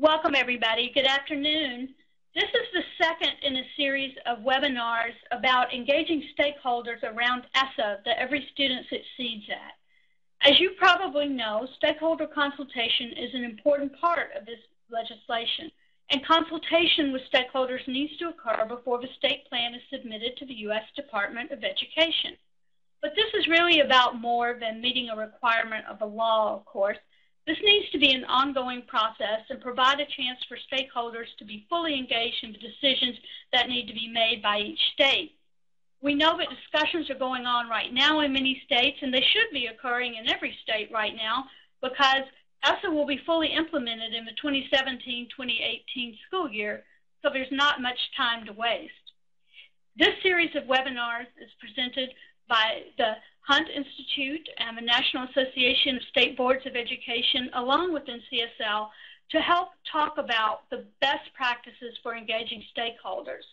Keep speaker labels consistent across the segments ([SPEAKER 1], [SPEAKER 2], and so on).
[SPEAKER 1] Welcome, everybody. Good afternoon. This is the second in a series of webinars about engaging stakeholders around ESSA that every student succeeds at. As you probably know, stakeholder consultation is an important part of this legislation, and consultation with stakeholders needs to occur before the state plan is submitted to the U.S. Department of Education. But this is really about more than meeting a requirement of the law, of course. This needs to be an ongoing process and provide a chance for stakeholders to be fully engaged in the decisions that need to be made by each state. We know that discussions are going on right now in many states, and they should be occurring in every state right now because ESSA will be fully implemented in the 2017-2018 school year, so there's not much time to waste. This series of webinars is presented by the Hunt Institute and the National Association of State Boards of Education, along with NCSL, to help talk about the best practices for engaging stakeholders.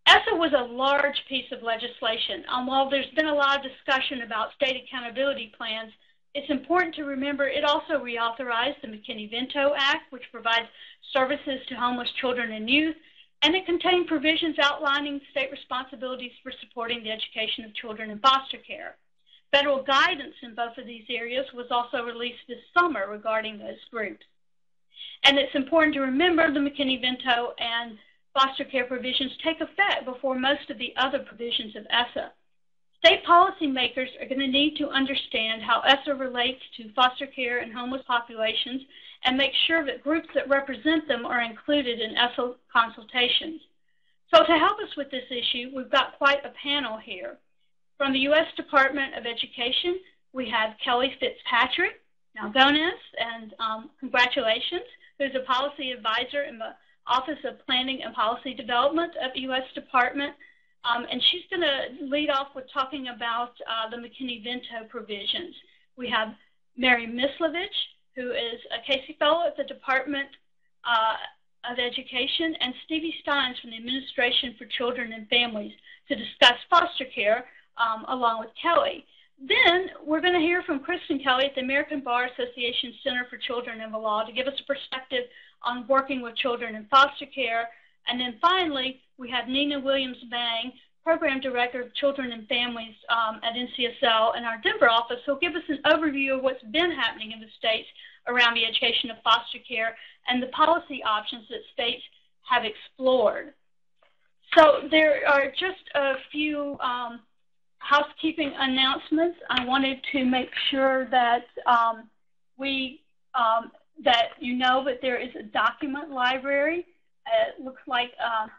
[SPEAKER 1] ESSA was a large piece of legislation. While there's been a lot of discussion about state accountability plans, it's important to remember it also reauthorized the McKinney-Vento Act, which provides services to homeless children and youth, and it contained provisions outlining state responsibilities for supporting the education of children in foster care. Federal guidance in both of these areas was also released this summer regarding those groups. And it's important to remember the McKinney-Vento and foster care provisions take effect before most of the other provisions of ESSA. State policymakers are going to need to understand how ESSA relates to foster care and homeless populations and make sure that groups that represent them are included in ESSA consultations. So to help us with this issue, we've got quite a panel here. From the U.S. Department of Education, we have Kelly Fitzpatrick Malgones, and congratulations, who's a policy advisor in the Office of Planning and Policy Development of the U.S. Department. And she's going to lead off with talking about the McKinney-Vento provisions. We have Mary Mislovich, who is a Casey Fellow at the Department of Education, and Stevie Steins from the Administration for Children and Families to discuss foster care along with Kelly. Then we're going to hear from Kristen Kelly at the American Bar Association Center for Children and the Law to give us a perspective on working with children in foster care. And then finally, we have Nina Williams-Bang, Program Director of Children and Families at NCSL in our Denver office, who'll give us an overview of what's been happening in the states around the education of foster care and the policy options that states have explored. So there are just a few housekeeping announcements. I wanted to make sure that that you know that there is a document library. It looks like a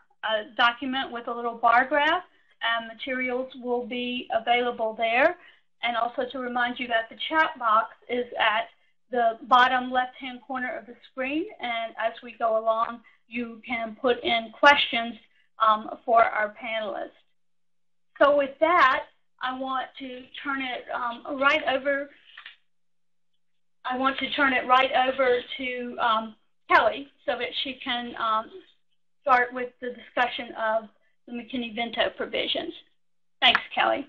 [SPEAKER 1] document with a little bar graph, and materials will be available there. And also to remind you that the chat box is at the bottom left-hand corner of the screen, and as we go along, you can put in questions for our panelists. So with that, I want to turn it right over. I want to turn it right over to Kelly so that she can start with the discussion of the McKinney-Vento provisions. Thanks, Kelly.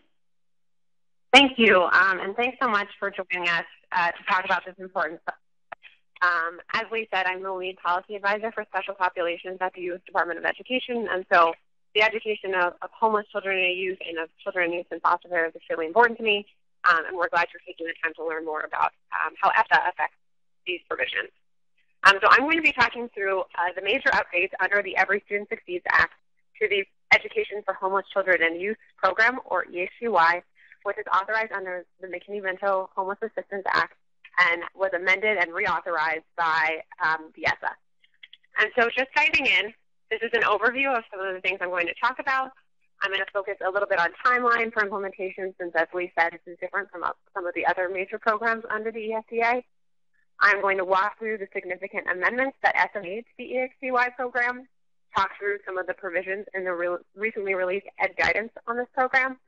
[SPEAKER 2] Thank you, and thanks so much for joining us to talk about this important subject. As we said, I'm the lead policy advisor for special populations at the U.S. Department of Education, and so the education of homeless children and youth and of children and youth in foster care is extremely important to me, and we're glad you're taking the time to learn more about how ESSA affects these provisions. So I'm going to be talking through the major updates under the Every Student Succeeds Act to the Education for Homeless Children and Youth Program, or ESP Why, which is authorized under the McKinney-Vento Homeless Assistance Act and was amended and reauthorized by the ESSA. And so just diving in, this is an overview of some of the things I'm going to talk about. I'm going to focus a little bit on timeline for implementation since, as Lee said, this is different from some of the other major programs under the ESDA. I'm going to walk through the significant amendments that ESSA made to the ESP Why program, talk through some of the provisions in the recently released Ed guidance on this program,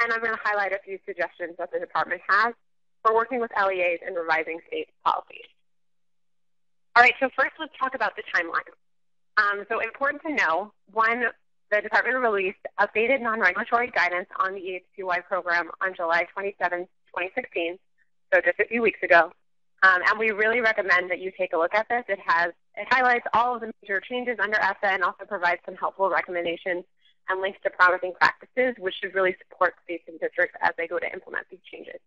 [SPEAKER 2] and I'm going to highlight a few suggestions that the department has for working with LEAs and revising state policies. All right, so first let's talk about the timeline. So important to know, one, the department released updated non-regulatory guidance on the ESP Why program on July 27, 2016, so just a few weeks ago. And we really recommend that you take a look at this. It highlights all of the major changes under ESSA and also provides some helpful recommendations and links to promising practices, which should really support states and districts as they go to implement these changes.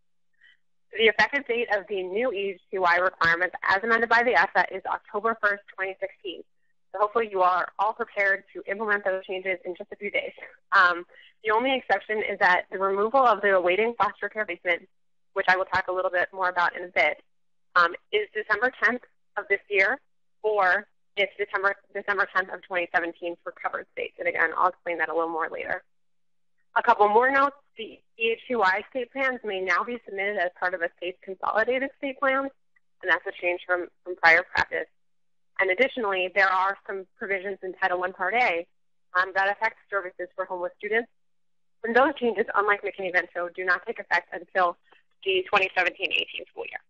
[SPEAKER 2] The effective date of the new ESP Why requirements as amended by the ESSA is October 1st, 2016. So hopefully you are all prepared to implement those changes in just a few days. The only exception is that the removal of the awaiting foster care placement, which I will talk a little bit more about in a bit, is December 10th of this year, or it's December 10th of 2017 for covered states. And again, I'll explain that a little more later. A couple more notes. The EHCY state plans may now be submitted as part of a state's consolidated state plan, and that's a change from prior practice. And additionally, there are some provisions in Title I Part A that affect services for homeless students. And those changes, unlike McKinney-Vento, do not take effect until the 2017-18 school year.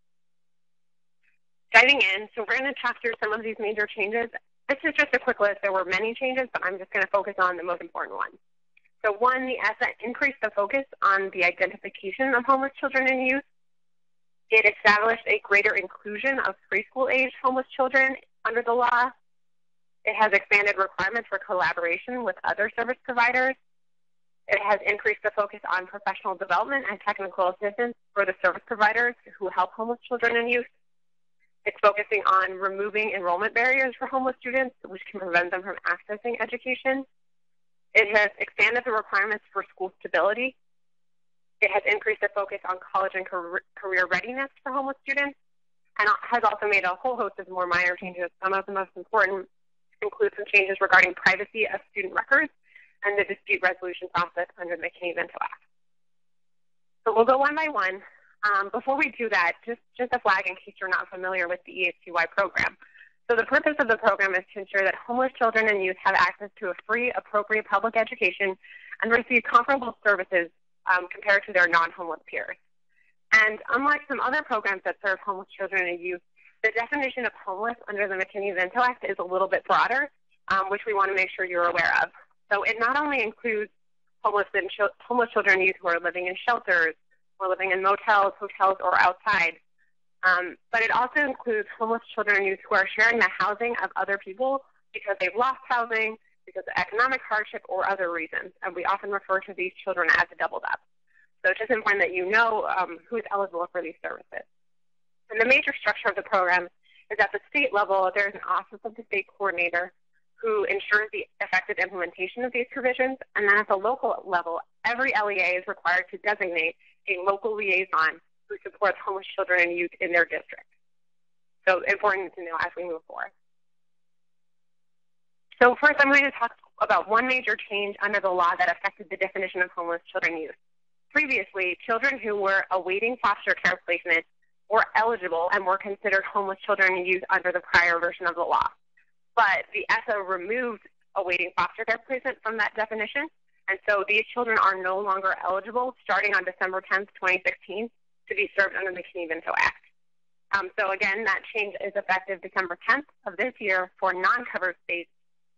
[SPEAKER 2] Diving in, so we're going to talk through some of these major changes. This is just a quick list. There were many changes, but I'm just going to focus on the most important ones. So one, the ESSA increased the focus on the identification of homeless children and youth. It established a greater inclusion of preschool-age homeless children under the law. It has expanded requirements for collaboration with other service providers. It has increased the focus on professional development and technical assistance for the service providers who help homeless children and youth. It's focusing on removing enrollment barriers for homeless students, which can prevent them from accessing education. It has expanded the requirements for school stability. It has increased the focus on college and career readiness for homeless students, and has also made a whole host of more minor changes. Some of the most important include some changes regarding privacy of student records and the dispute resolution process under the McKinney-Vento Act. So we'll go one by one. Before we do that, just a flag in case you're not familiar with the ESP Why program. So the purpose of the program is to ensure that homeless children and youth have access to a free, appropriate public education and receive comparable services compared to their non-homeless peers. And unlike some other programs that serve homeless children and youth, the definition of homeless under the McKinney-Vento Act is a little bit broader, which we want to make sure you're aware of. So it not only includes homeless children and youth who are living in shelters, or living in motels, hotels, or outside, but it also includes homeless children and youth who are sharing the housing of other people because they've lost housing, because of economic hardship, or other reasons. And we often refer to these children as a doubled up. So it's just important that you know who's eligible for these services. And the major structure of the program is at the state level, there's an Office of the State Coordinator who ensures the effective implementation of these provisions. And then at the local level, every LEA is required to designate a local liaison who supports homeless children and youth in their district. So important to know as we move forward. So first, I'm going to talk about one major change under the law that affected the definition of homeless children and youth. Previously, children who were awaiting foster care placement were eligible and were considered homeless children and youth under the prior version of the law. But the ESSA removed awaiting foster care placement from that definition, and so these children are no longer eligible starting on December 10th, 2016, to be served under the McKinney-Vento Act. So again, that change is effective December 10th of this year for non-covered states,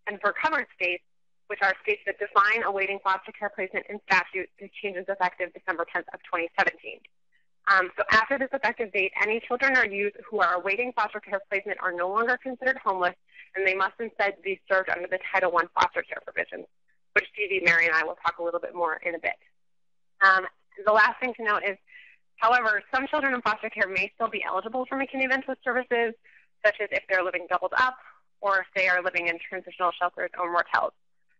[SPEAKER 2] and for covered states, which are states that define awaiting foster care placement in statute, the change is effective December 10th of 2017. So after this effective date, any children or youth who are awaiting foster care placement are no longer considered homeless, and they must instead be served under the Title I foster care provisions, which Stevie, Mary, and I will talk a little bit more in a bit. The last thing to note is, however, some children in foster care may still be eligible for McKinney-Vento services, such as if they're living doubled up or if they are living in transitional shelters or motels.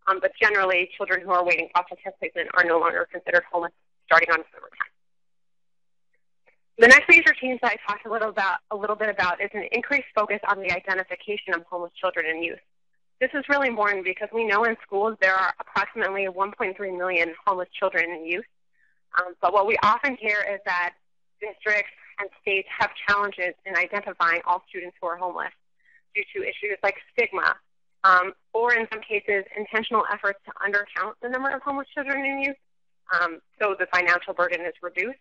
[SPEAKER 2] But generally, children who are awaiting foster care placement are no longer considered homeless starting on December 10th. The next major change that I talked a little bit about is an increased focus on the identification of homeless children and youth. This is really important because we know in schools there are approximately 1.3 million homeless children and youth. But what we often hear is that districts and states have challenges in identifying all students who are homeless due to issues like stigma, or in some cases, intentional efforts to undercount the number of homeless children and youth, so the financial burden is reduced,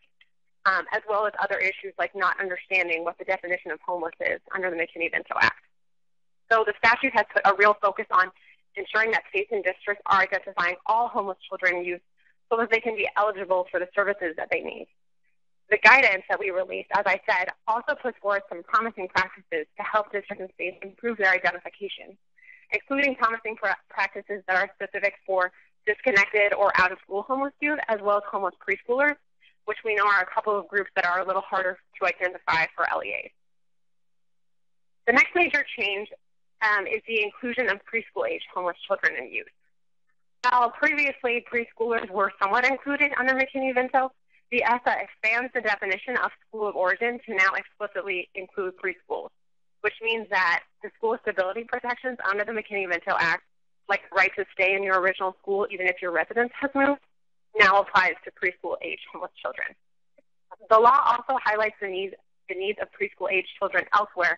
[SPEAKER 2] as well as other issues like not understanding what the definition of homeless is under the McKinney-Vento Act. So the statute has put a real focus on ensuring that states and districts are identifying all homeless children and youth so that they can be eligible for the services that they need. The guidance that we released, as I said, also puts forward some promising practices to help districts and states improve their identification, including promising practices that are specific for disconnected or out-of-school homeless youth, as well as homeless preschoolers, which we know are a couple of groups that are a little harder to identify for LEAs. The next major change is the inclusion of preschool-age homeless children and youth. While previously preschoolers were somewhat included under McKinney-Vento, the ESSA expands the definition of school of origin to now explicitly include preschools, which means that the school stability protections under the McKinney-Vento Act, like the right to stay in your original school even if your residence has moved, now applies to preschool-age homeless children. The law also highlights the needs of preschool-age children elsewhere,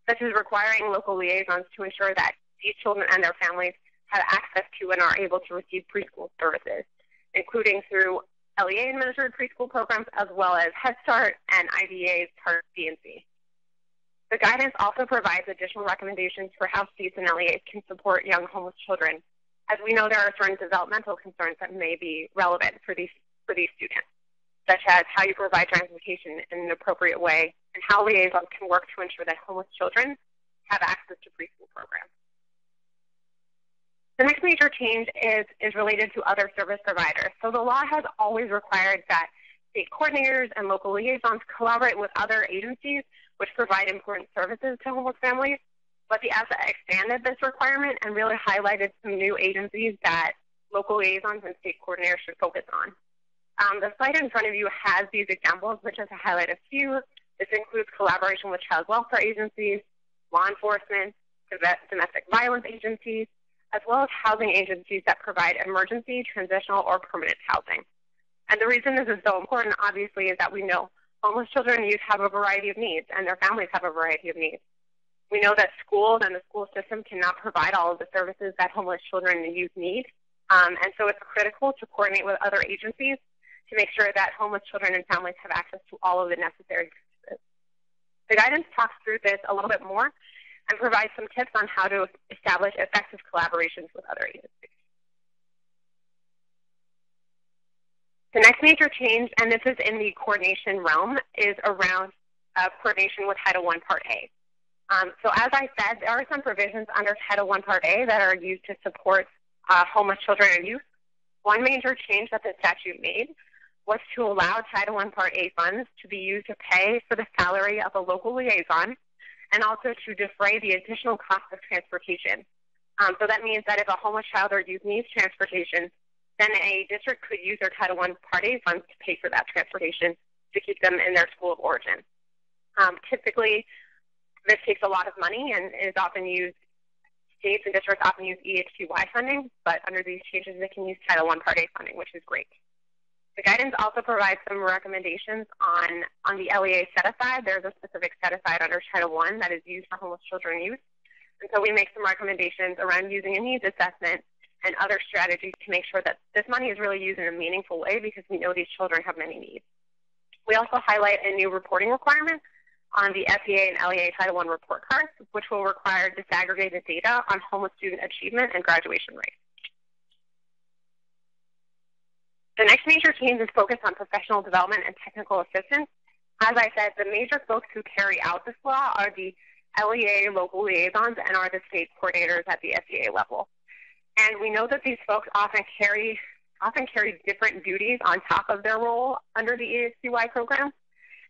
[SPEAKER 2] such as requiring local liaisons to ensure that these children and their families have access to and are able to receive preschool services, including through LEA-administered preschool programs, as well as Head Start and IDA's Part B and C. The guidance also provides additional recommendations for how states and LEAs can support young homeless children, as we know there are certain developmental concerns that may be relevant for these students, such as how you provide transportation in an appropriate way and how liaisons can work to ensure that homeless children have access to preschool programs. The next major change is related to other service providers. So the law has always required that state coordinators and local liaisons collaborate with other agencies which provide important services to homeless families. But the ESSA expanded this requirement and really highlighted some new agencies that local liaisons and state coordinators should focus on. The slide in front of you has these examples, which is to highlight a few. This includes collaboration with child welfare agencies, law enforcement, domestic violence agencies, as well as housing agencies that provide emergency, transitional, or permanent housing. And the reason this is so important, obviously, is that we know homeless children and youth have a variety of needs, and their families have a variety of needs. We know that schools and the school system cannot provide all of the services that homeless children and youth need, and so it's critical to coordinate with other agencies to make sure that homeless children and families have access to all of the necessary services. The guidance talks through this a little bit more and provides some tips on how to establish effective collaborations with other agencies. The next major change, and this is in the coordination realm, is around coordination with Title I Part A. So as I said, there are some provisions under Title I Part A that are used to support homeless children and youth. One major change that the statute made was to allow Title I Part A funds to be used to pay for the salary of a local liaison and also to defray the additional cost of transportation. So that means that if a homeless child or youth needs transportation, then a district could use their Title I Part A funds to pay for that transportation to keep them in their school of origin. Typically, this takes a lot of money and is often used, states and districts often use ESP Why funding, but under these changes, they can use Title I Part A funding, which is great. The guidance also provides some recommendations on the LEA set-aside. There's a specific set-aside under Title I that is used for homeless children and youth. And so we make some recommendations around using a needs assessment and other strategies to make sure that this money is really used in a meaningful way because we know these children have many needs. We also highlight a new reporting requirement on the FEA and LEA Title I report cards, which will require disaggregated data on homeless student achievement and graduation rates. The next major change is focused on professional development and technical assistance. As I said, the major folks who carry out this law are the LEA local liaisons and are the state coordinators at the FEA level. And we know that these folks often carry different duties on top of their role under the ESP Why program.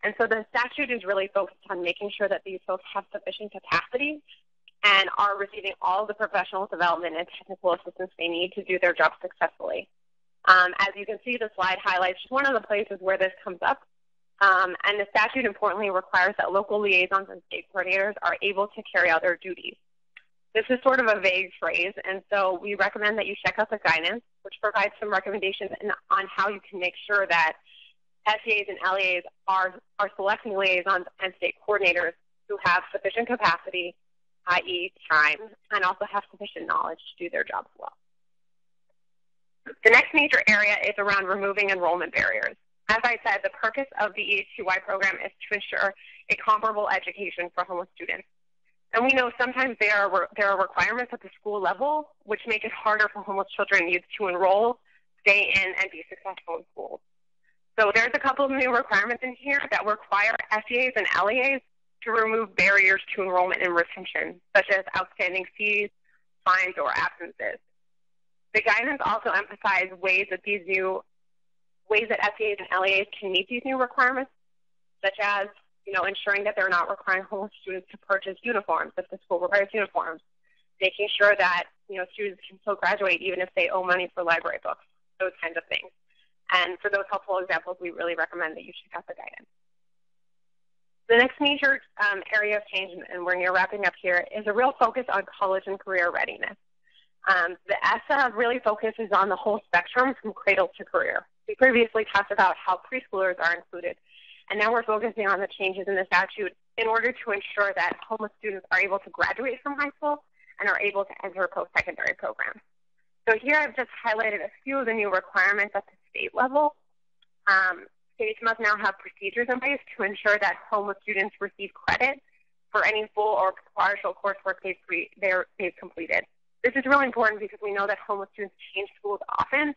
[SPEAKER 2] And so the statute is really focused on making sure that these folks have sufficient capacity and are receiving all the professional development and technical assistance they need to do their job successfully. As you can see, the slide highlights one of the places where this comes up. And the statute importantly requires that local liaisons and state coordinators are able to carry out their duties. This is sort of a vague phrase, and so we recommend that you check out the guidance, which provides some recommendations on how you can make sure that FEAs and LEAs are selecting liaisons and state coordinators who have sufficient capacity, i.e. time, and also have sufficient knowledge to do their jobs well. The next major area is around removing enrollment barriers. As I said, the purpose of the ESP Why program is to ensure a comparable education for homeless students. And we know sometimes there are requirements at the school level which make it harder for homeless children and youth to enroll, stay in, and be successful in schools. So there's a couple of new requirements in here that require FEAs and LEAs to remove barriers to enrollment and retention, such as outstanding fees, fines, or absences. The guidance also emphasizes ways that FEAs and LEAs can meet these new requirements, such as ensuring that they're not requiring homeless students to purchase uniforms if the school requires uniforms, making sure that students can still graduate even if they owe money for library books, those kinds of things. And for those helpful examples, we really recommend that you check out the guidance. The next major area of change, and we're near wrapping up here, is a real focus on college and career readiness. The ESSA really focuses on the whole spectrum from cradle to career. We previously talked about how preschoolers are included, and now we're focusing on the changes in the statute in order to ensure that homeless students are able to graduate from high school and are able to enter post-secondary programs. So here I've just highlighted a few of the new requirements at the state level. States must now have procedures in place to ensure that homeless students receive credit for any full or partial coursework they've completed. This is really important because we know that homeless students change schools often,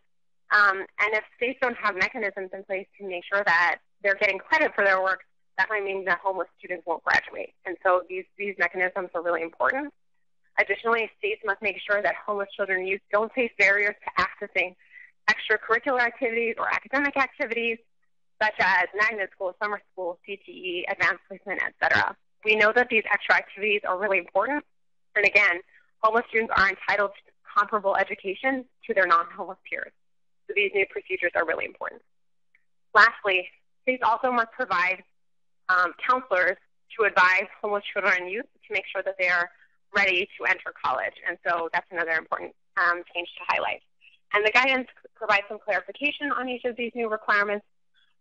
[SPEAKER 2] and if states don't have mechanisms in place to make sure that they're getting credit for their work, that might mean that homeless students won't graduate. And so these mechanisms are really important. Additionally, states must make sure that homeless children and youth don't face barriers to accessing extracurricular activities or academic activities, such as magnet school, summer school, CTE, advanced placement, etc. We know that these extra activities are really important. And again, homeless students are entitled to comparable education to their non-homeless peers. So these new procedures are really important. Lastly, states also must provide counselors to advise homeless children and youth to make sure that they are ready to enter college. And so that's another important change to highlight. And the guidance provides some clarification on each of these new requirements,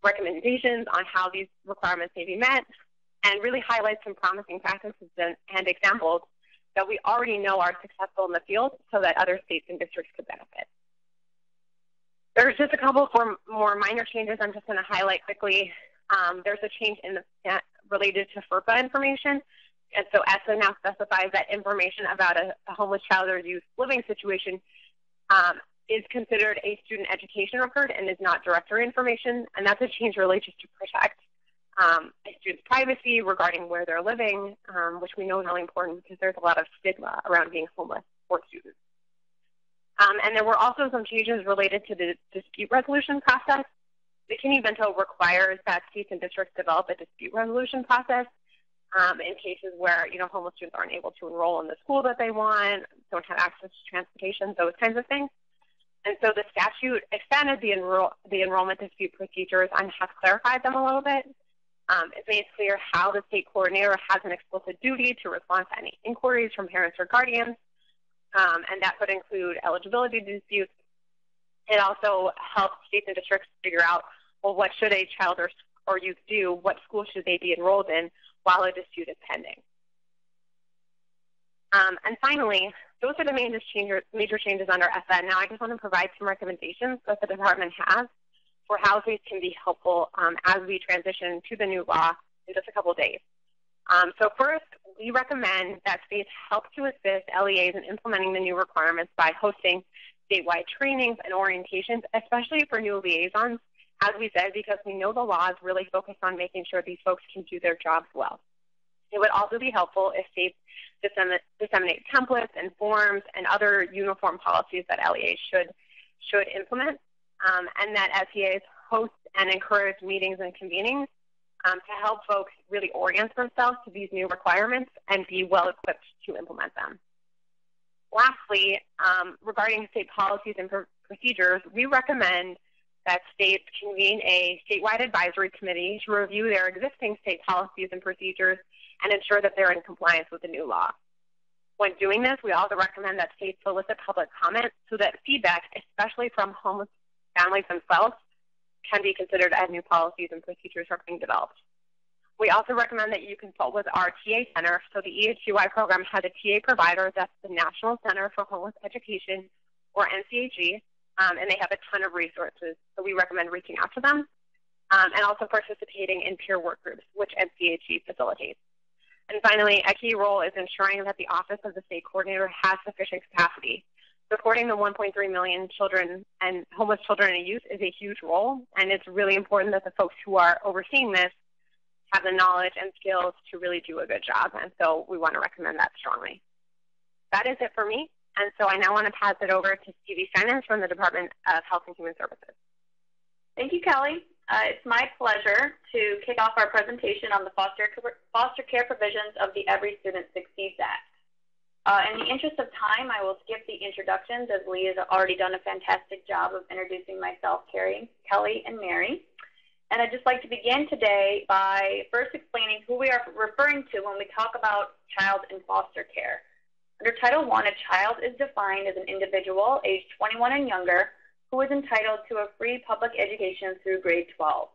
[SPEAKER 2] recommendations on how these requirements may be met, and really highlights some promising practices and examples that we already know are successful in the field so that other states and districts could benefit. There's just a couple of more minor changes I'm just going to highlight quickly. There's a change related to FERPA information. And so ESSA now specifies that information about a homeless child or youth living situation is considered a student education record and is not directory information. And that's a change really just to protect a student's privacy regarding where they're living, which we know is really important because there's a lot of stigma around being homeless for students. And there were also some changes related to the dispute resolution process. The Kinney-Vento requires that states and districts develop a dispute resolution process in cases where homeless students aren't able to enroll in the school that they want, don't have access to transportation, those kinds of things. And so the statute expanded the enrollment dispute procedures and has clarified them a little bit. It made clear how the state coordinator has an explicit duty to respond to any inquiries from parents or guardians, and that could include eligibility disputes. It also helps states and districts figure out, well, what should a child or youth do? What school should they be enrolled in while a dispute is pending? And finally, those are the major changes under ESSA. Now I just want to provide some recommendations that the department has for how these can be helpful as we transition to the new law in just a couple of days. So first, we recommend that states help to assist LEAs in implementing the new requirements by hosting statewide trainings and orientations, especially for new liaisons, as we said, because we know the law is really focused on making sure these folks can do their jobs well. It would also be helpful if states disseminate templates and forms and other uniform policies that LEAs should implement, and that FEAs host and encourage meetings and convenings to help folks really orient themselves to these new requirements and be well equipped to implement them. Lastly, regarding state policies and procedures, we recommend that states convene a statewide advisory committee to review their existing state policies and procedures and ensure that they're in compliance with the new law. When doing this, we also recommend that states solicit public comment so that feedback, especially from homeless families themselves, can be considered as new policies and procedures are being developed. We also recommend that you consult with our TA center. So the ESP Why Program has a TA provider that's the National Center for Homeless Education, or NCHE, and they have a ton of resources. So we recommend reaching out to them and also participating in peer work groups, which NCHE facilitates. And finally, a key role is ensuring that the Office of the State Coordinator has sufficient capacity. Supporting the 1.3 million children and homeless children and youth is a huge role, and it's really important that the folks who are overseeing this have the knowledge and skills to really do a good job, and so we want to recommend that strongly. That is it for me, and so I now want to pass it over to Stevie Simons from the Department of Health and Human Services.
[SPEAKER 3] Thank you, Kelly. It's my pleasure to kick off our presentation on the foster care provisions of the Every Student Succeeds Act. In the interest of time, I will skip the introductions, as Lee has already done a fantastic job of introducing myself, Kelly, and Mary. And I'd just like to begin today by first explaining who we are referring to when we talk about child in foster care. Under Title I, a child is defined as an individual aged 21 and younger who is entitled to a free public education through grade 12.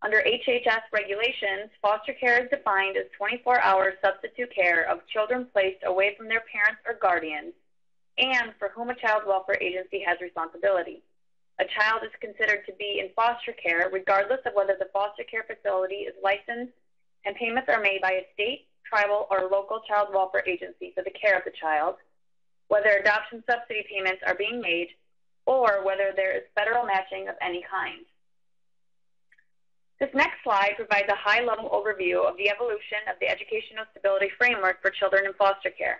[SPEAKER 3] Under HHS regulations, foster care is defined as 24-hour substitute care of children placed away from their parents or guardians and for whom a child welfare agency has responsibility. A child is considered to be in foster care regardless of whether the foster care facility is licensed and payments are made by a state, tribal, or local child welfare agency for the care of the child, whether adoption subsidy payments are being made, or whether there is federal matching of any kind. This next slide provides a high-level overview of the evolution of the Educational Stability Framework for Children in Foster Care.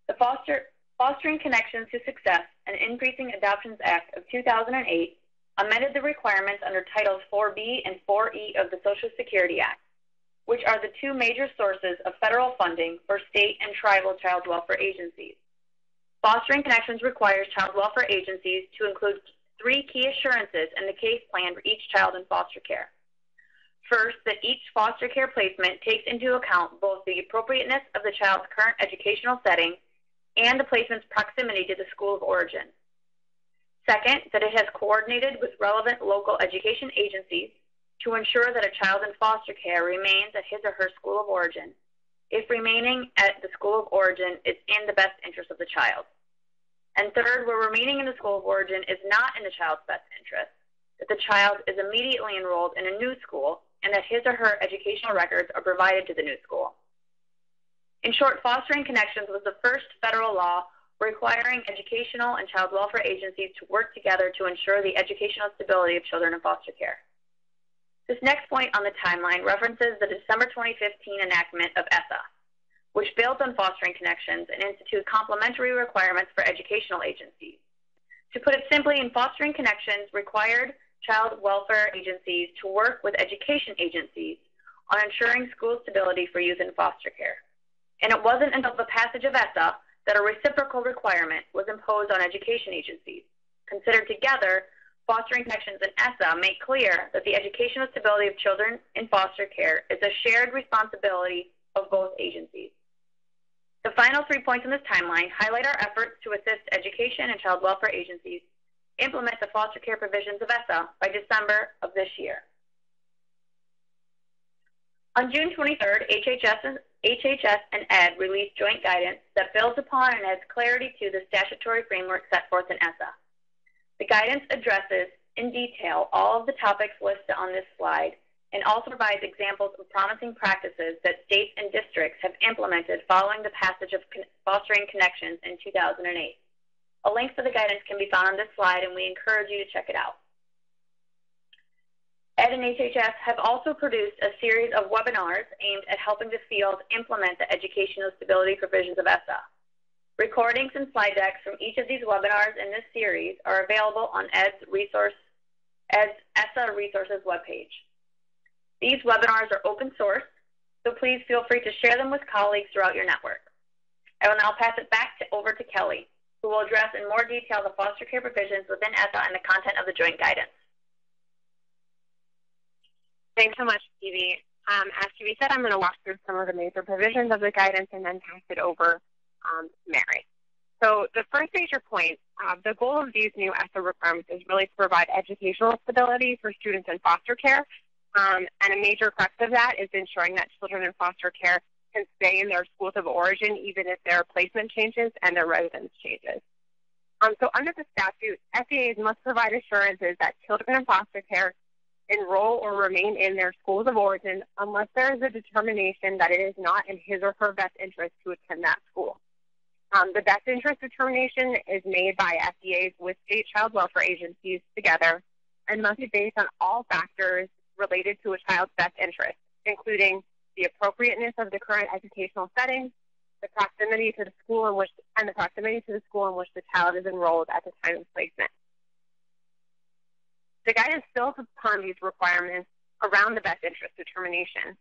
[SPEAKER 3] The Fostering Connections to Success and Increasing Adoptions Act of 2008 amended the requirements under Titles 4B and 4E of the Social Security Act, which are the two major sources of federal funding for state and tribal child welfare agencies. Fostering Connections requires child welfare agencies to include 3 key assurances in the case plan for each child in foster care. First, that each foster care placement takes into account both the appropriateness of the child's current educational setting and the placement's proximity to the school of origin. Second, that it has coordinated with relevant local education agencies to ensure that a child in foster care remains at his or her school of origin, if remaining at the school of origin is in the best interest of the child. And third, where remaining in the school of origin is not in the child's best interest, that the child is immediately enrolled in a new school and that his or her educational records are provided to the new school. In short, Fostering Connections was the first federal law requiring educational and child welfare agencies to work together to ensure the educational stability of children in foster care. This next point on the timeline references the December 2015 enactment of ESSA, which builds on Fostering Connections and institutes complementary requirements for educational agencies. To put it simply, in Fostering Connections required child welfare agencies to work with education agencies on ensuring school stability for youth in foster care. And it wasn't until the passage of ESSA that a reciprocal requirement was imposed on education agencies. Considered together, Fostering Connections and ESSA make clear that the educational stability of children in foster care is a shared responsibility of both agencies. The final 3 points in this timeline highlight our efforts to assist education and child welfare agencies implement the foster care provisions of ESSA by December of this year. On June 23rd, HHS and ED released joint guidance that builds upon and adds clarity to the statutory framework set forth in ESSA. The guidance addresses in detail all of the topics listed on this slide and also provides examples of promising practices that states and districts have implemented following the passage of Fostering Connections in 2008. A link for the guidance can be found on this slide, and we encourage you to check it out. ED and HHS have also produced a series of webinars aimed at helping the field implement the educational stability provisions of ESSA. Recordings and slide decks from each of these webinars in this series are available on ESSA Resources webpage. These webinars are open source, so please feel free to share them with colleagues throughout your network. I will now pass it back over to Kelly, who will address in more detail the foster care provisions within ESSA and the content of the joint guidance.
[SPEAKER 2] Thanks so much, Stevie. As Stevie said, I'm going to walk through some of the major provisions of the guidance and then pass it over to Mary. So the first major point, the goal of these new ESSA requirements is really to provide educational stability for students in foster care, and a major crux of that is ensuring that children in foster care can stay in their schools of origin even if their placement changes and their residence changes. So under the statute, FEAs must provide assurances that children in foster care enroll or remain in their schools of origin unless there is a determination that it is not in his or her best interest to attend that school. The best interest determination is made by FEAs with state child welfare agencies together and must be based on all factors related to a child's best interest, including the appropriateness of the current educational setting, the proximity to the school in which the child is enrolled at the time of placement. The guidance builds upon these requirements around the best interest determination.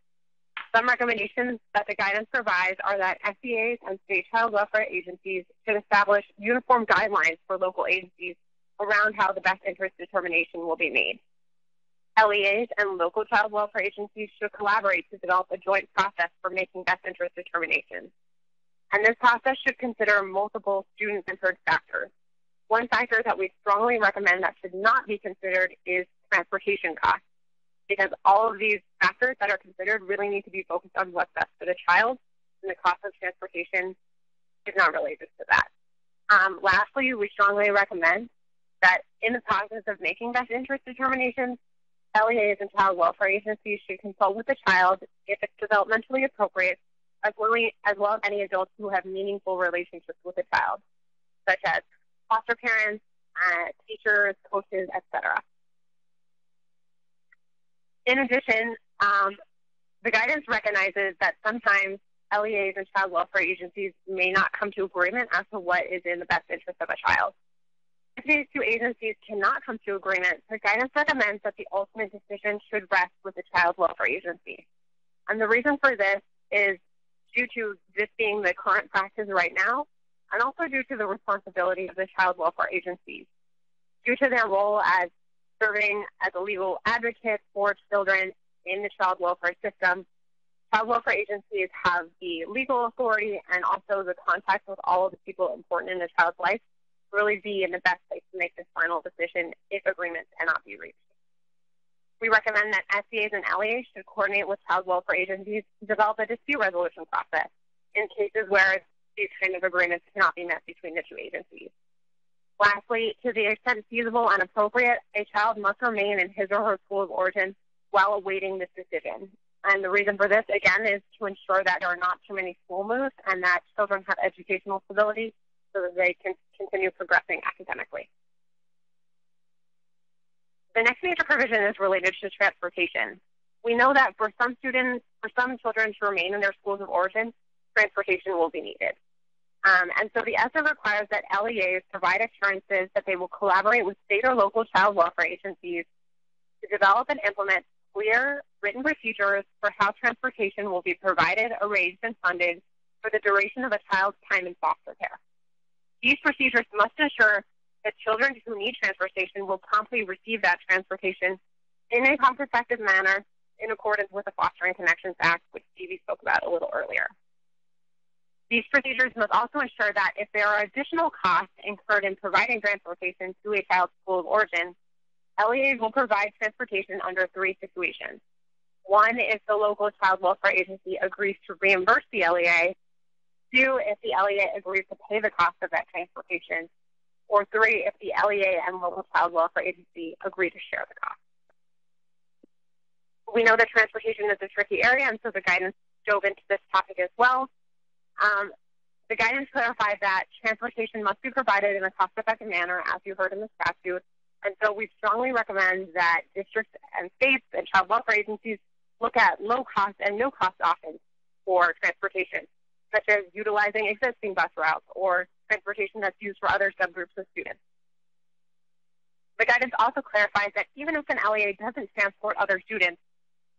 [SPEAKER 2] Some recommendations that the guidance provides are that FEAs and state child welfare agencies should establish uniform guidelines for local agencies around how the best interest determination will be made. LEAs and local child welfare agencies should collaborate to develop a joint process for making best interest determinations. And this process should consider multiple student-centered factors. One factor that we strongly recommend that should not be considered is transportation costs, because all of these factors that are considered really need to be focused on what's best for the child, and the cost of transportation is not related to that. Lastly, we strongly recommend that in the process of making best interest determinations, LEAs and child welfare agencies should consult with the child if it's developmentally appropriate, as well as any adults who have meaningful relationships with the child, such as foster parents, teachers, coaches, etc. In addition, the guidance recognizes that sometimes LEAs and child welfare agencies may not come to agreement as to what is in the best interest of a child. If these two agencies cannot come to agreement, the guidance recommends that the ultimate decision should rest with the child welfare agency. And the reason for this is due to this being the current practice right now, and also due to the responsibility of the child welfare agencies. Due to their role as serving as a legal advocate for children in the child welfare system, child welfare agencies have the legal authority and also the contact with all of the people important in the child's life to really be in the best place to make this final decision if agreements cannot be reached. We recommend that FEAs and LEAs should coordinate with child welfare agencies to develop a dispute resolution process in cases where these kind of agreements cannot be met between the two agencies. Lastly, to the extent feasible and appropriate, a child must remain in his or her school of origin while awaiting this decision. And the reason for this, again, is to ensure that there are not too many school moves and that children have educational stability so that they can continue progressing academically. The next major provision is related to transportation. We know that for some children to remain in their schools of origin, transportation will be needed. And so the ESSA requires that LEAs provide assurances that they will collaborate with state or local child welfare agencies to develop and implement clear written procedures for how transportation will be provided, arranged, and funded for the duration of a child's time in foster care. These procedures must ensure that children who need transportation will promptly receive that transportation in a cost-effective manner in accordance with the Fostering Connections Act, which Stevie spoke about a little earlier. These procedures must also ensure that if there are additional costs incurred in providing transportation to a child's school of origin, LEAs will provide transportation under 3 situations. 1, if the local child welfare agency agrees to reimburse the LEA. 2, if the LEA agrees to pay the cost of that transportation. Or 3, if the LEA and local child welfare agency agree to share the cost. We know that transportation is a tricky area, and so the guidance dove into this topic as well. The guidance clarifies that transportation must be provided in a cost-effective manner, as you heard in the statute, and so we strongly recommend that districts and states and child welfare agencies look at low-cost and no-cost options for transportation, such as utilizing existing bus routes or transportation that's used for other subgroups of students. The guidance also clarifies that even if an LEA doesn't transport other students,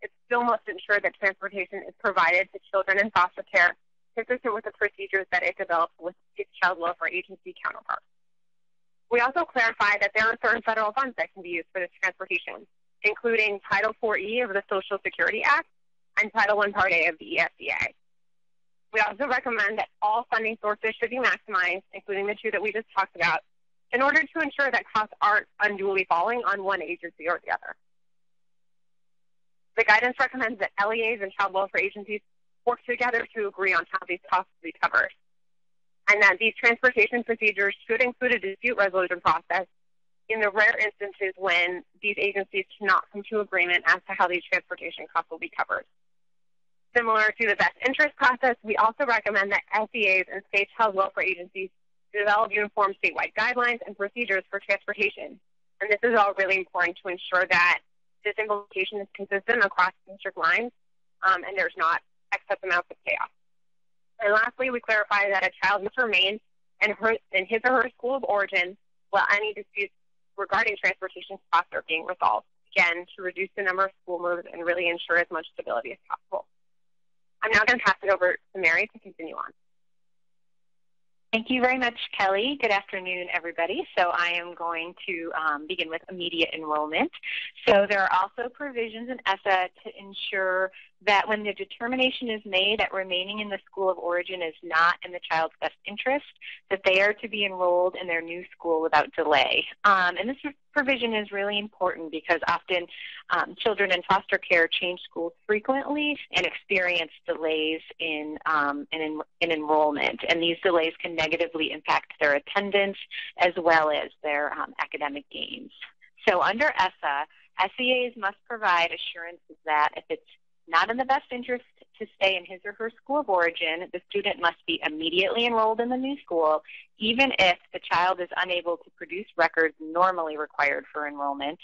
[SPEAKER 2] it still must ensure that transportation is provided to children in foster care consistent with the procedures that it develops with its child welfare agency counterparts. We also clarify that there are certain federal funds that can be used for this transportation, including Title 4E of the Social Security Act and Title I Part A of the ESSA. We also recommend that all funding sources should be maximized, including the 2 that we just talked about, in order to ensure that costs aren't unduly falling on one agency or the other. The guidance recommends that LEAs and child welfare agencies work together to agree on how these costs will be covered, and that these transportation procedures should include a dispute resolution process in the rare instances when these agencies cannot come to agreement as to how these transportation costs will be covered. Similar to the best interest process, we also recommend that SEAs and state child welfare agencies develop uniform statewide guidelines and procedures for transportation. And this is all really important to ensure that this implementation is consistent across district lines and there's not excess amounts of chaos. And lastly, we clarify that a child must remain in his or her school of origin while any disputes regarding transportation costs are being resolved, again, to reduce the number of school moves and really ensure as much stability as possible. I'm now going to pass it over to Mary to continue on.
[SPEAKER 4] Thank you very much, Kelly. Good afternoon, everybody. So I am going to begin with immediate enrollment. So there are also provisions in ESSA to ensure that when the determination is made that remaining in the school of origin is not in the child's best interest, that they are to be enrolled in their new school without delay. And this provision is really important because often children in foster care change schools frequently and experience delays in enrollment. And these delays can negatively impact their attendance as well as their academic gains. So under ESSA, SEAs must provide assurances that if it's not in the best interest to stay in his or her school of origin, the student must be immediately enrolled in the new school, even if the child is unable to produce records normally required for enrollment,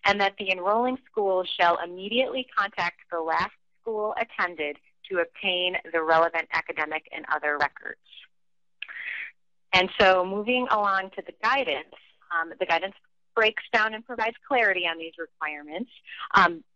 [SPEAKER 4] and that the enrolling school shall immediately contact the last school attended to obtain the relevant academic and other records. And so moving along to the guidance breaks down and provides clarity on these requirements.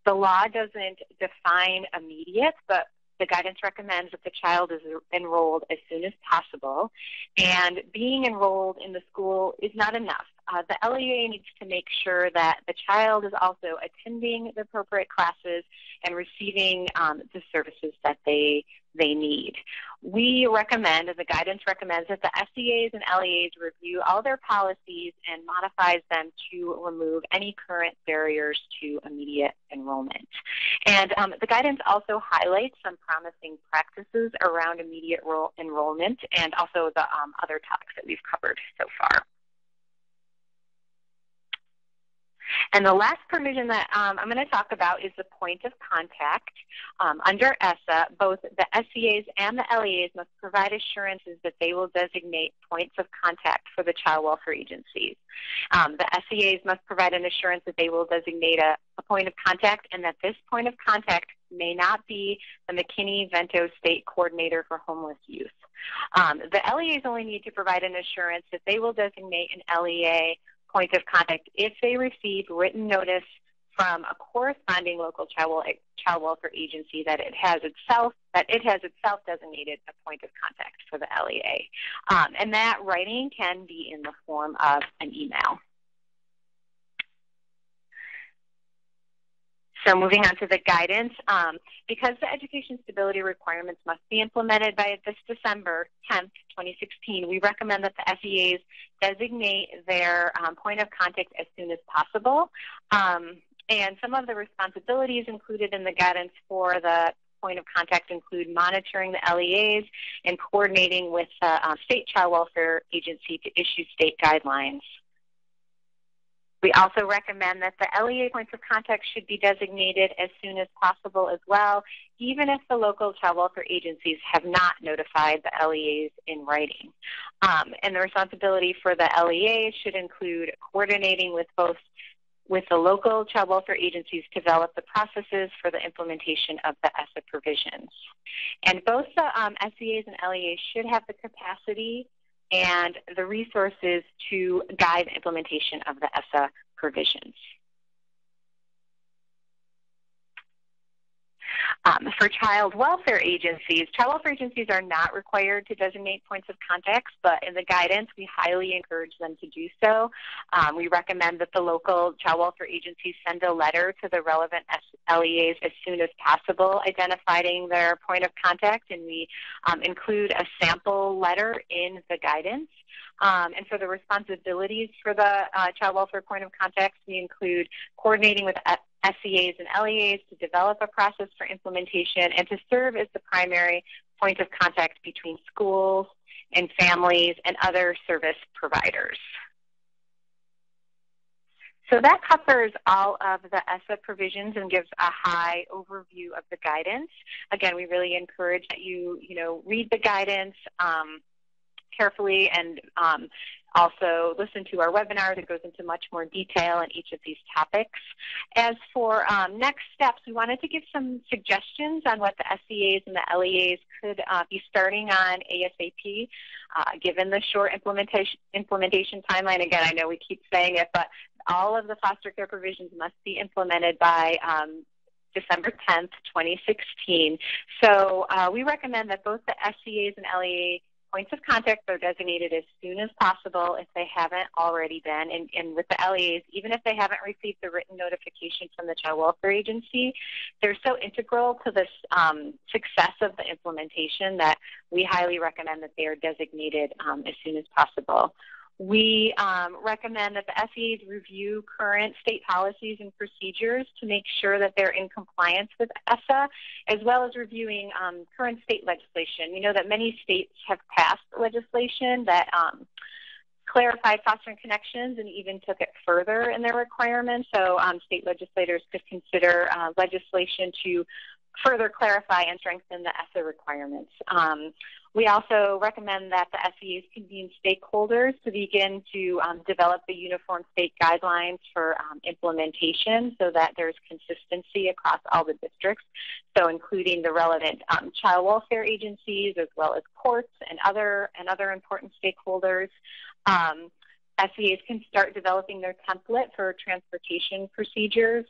[SPEAKER 4] The law doesn't define immediate, but the guidance recommends that the child is enrolled as soon as possible. And being enrolled in the school is not enough. The LEA needs to make sure that the child is also attending the appropriate classes and receiving the services that they need. We recommend, and the guidance recommends, that the SEAs and LEAs review all their policies and modifies them to remove any current barriers to immediate enrollment. And the guidance also highlights some promising practices around immediate enrollment and also the other topics that we've covered so far. And the last provision that I'm going to talk about is the point of contact. Under ESSA, both the SEAs and the LEAs must provide assurances that they will designate points of contact for the child welfare agencies. The SEAs must provide an assurance that they will designate a point of contact and that this point of contact may not be the McKinney-Vento State Coordinator for Homeless Youth. The LEAs only need to provide an assurance that they will designate an LEA point of contact if they receive written notice from a corresponding local child welfare agency that it has itself designated a point of contact for the LEA. And that writing can be in the form of an email. So moving on to the guidance, because the education stability requirements must be implemented by this December 10th, 2016, we recommend that the SEAs designate their point of contact as soon as possible. And some of the responsibilities included in the guidance for the point of contact include monitoring the LEAs and coordinating with the state child welfare agency to issue state guidelines. We also recommend that the LEA points of contact should be designated as soon as possible as well, even if the local child welfare agencies have not notified the LEAs in writing. And the responsibility for the LEA should include coordinating with the local child welfare agencies to develop the processes for the implementation of the ESSA provisions. And both the SEAs and LEAs should have the capacity and the resources to guide the implementation of the ESSA provisions. For child welfare agencies are not required to designate points of contact, but in the guidance, we highly encourage them to do so. We recommend that the local child welfare agencies send a letter to the relevant LEAs as soon as possible, identifying their point of contact, and we include a sample letter in the guidance. And for the responsibilities for the child welfare point of contact, we include coordinating with SEAs and LEAs to develop a process for implementation and to serve as the primary point of contact between schools and families and other service providers. So that covers all of the ESSA provisions and gives a high overview of the guidance. Again, we really encourage that you read the guidance carefully and also listen to our webinar that goes into much more detail in each of these topics. As for next steps, we wanted to give some suggestions on what the SEAs and the LEAs could be starting on ASAP. Given the short implementation timeline, again, I know we keep saying it, but all of the foster care provisions must be implemented by December 10th, 2016. So we recommend that both the SEAs and LEA points of contact are designated as soon as possible if they haven't already been. And with the LEAs, even if they haven't received the written notification from the Child Welfare Agency, they're so integral to this success of the implementation that we highly recommend that they are designated as soon as possible. We recommend that the SEAs review current state policies and procedures to make sure that they're in compliance with ESSA, as well as reviewing current state legislation. We know that many states have passed legislation that clarified fostering connections and even took it further in their requirements. So state legislators could consider legislation to further clarify and strengthen the ESSA requirements. We also recommend that the SEAs convene stakeholders to begin to develop the uniform state guidelines for implementation so that there's consistency across all the districts, so including the relevant child welfare agencies as well as courts and other important stakeholders. SEAs can start developing their template for transportation procedures,